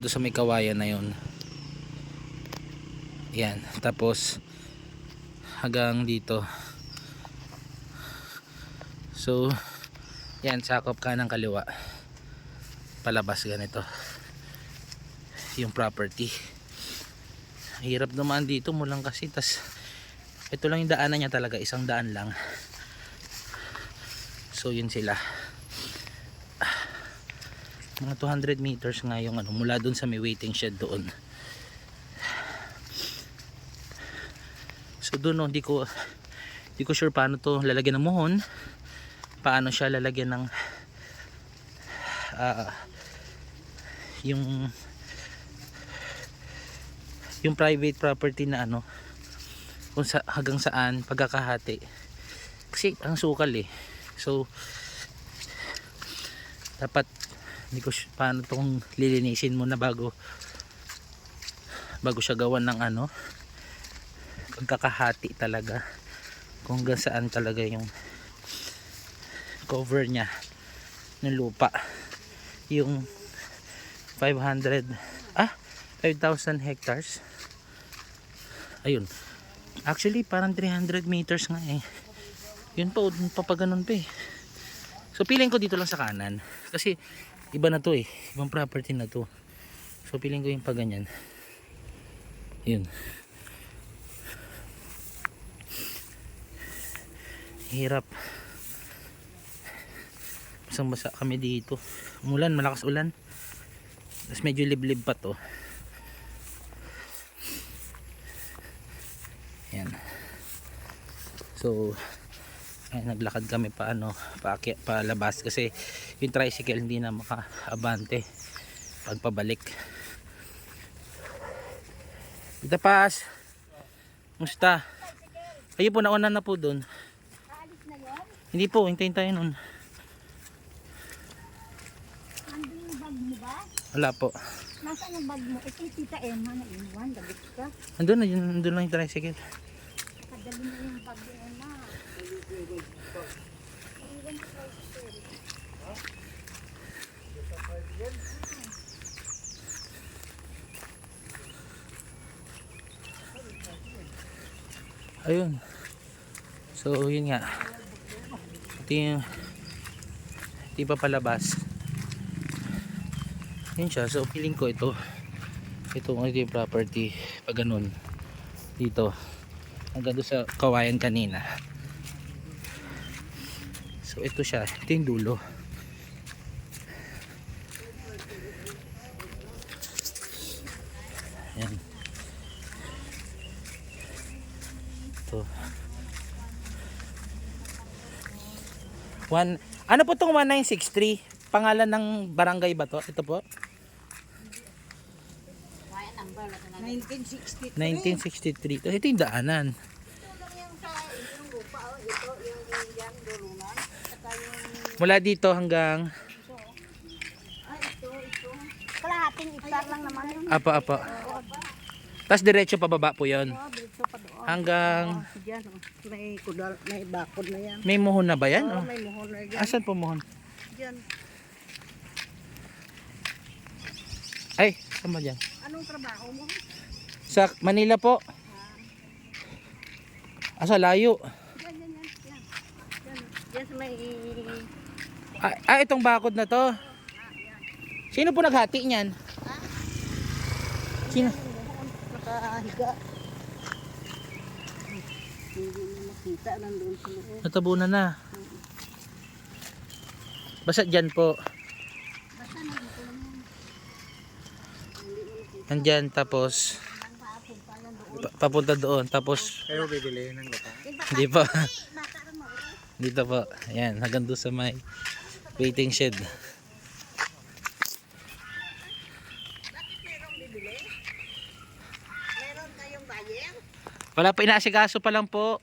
doon sa may kawayan na yun. Yan, tapos hanggang dito. So yan, sakop ka ng kaliwa, palabas ganito yung property. Hirap naman dito mo lang kasi, tas ito lang yung daanan niya talaga, isang daan lang. So yun sila, mga 200 meters nga yung ano, mula dun sa may waiting shed doon. So doon, no, hindi ko sure paano to lalagyan ng muhon, paano siya lalagyan ng yung private property na ano, kung hanggang saan pagkakahati, kasi ang sukal eh. So dapat, hindi ko paano itong lilinisin muna bago siya gawan ng ano, pagkakahati talaga, kung hanggang saan talaga yung cover niya ng lupa. Yung 5,000 hectares, ayun, actually parang 300 meters nga eh. Yun pa ganun pa eh. So piling ko dito lang sa kanan, kasi iba na to eh, ibang property na to. So piling ko yung pa ganyan. Yun, hirap, basang basa kami dito. Umulan, malakas ulan, tapos medyo liblib pa to. Yan. So ay, naglakad kami pa ano, palabas kasi yung tricycle hindi na makaabante pagpabalik. Ita Pas, musta? Kayo po, nauna na po doon. Aalis na yun? Hindi po, hintayin tayo nun. Nandun yung bag mo ba? Wala po. Nasaan yung bag mo? Ito yung tita Emma na inuwan. Gabit ka. Andun lang yung tricycle. Nakadali na yung bag ni Emma. Iwan na tricycle. Ayun. So yun nga, ito pa palabas. Yun siya. So feeling ko ito yung property pag ganun dito hanggang doon sa kawayan kanina. So ito siya, ito yung dulo. Yan. Ito. Ano po itong 1963? Pangalan ng barangay ba to? Ito po? 1963. 1963. Ito yung daanan. Mula dito hanggang Kalahating hektar lang naman yun. apa. Tapos diretso pababa po yun. Dito pa doon. Hanggang Diyan, may kudal, may bakod na yan. may muhon na ba yan? Oh. May muhon na yan. Asan po muhon? Diyan. Ay, saan ba dyan? Anong trabaho mo? Sa Manila po. Asa layo. Diyan. Diyan sa may... Itong bakod na to. Sino po naghati niyan? Sino? Nakahiga. Hindi mo makita, nandun sa loob. Natabunan na. Basta dyan po. Basta nandito lang yan. Nandyan, tapos papunta doon. Tapos Kayo bibili ng lupa? hindi pa. Bata ka mo. Dito po. Ayan, hanggang doon sa may waiting shed. Meron kayong buyer? Wala pa, inaasikaso pa lang po.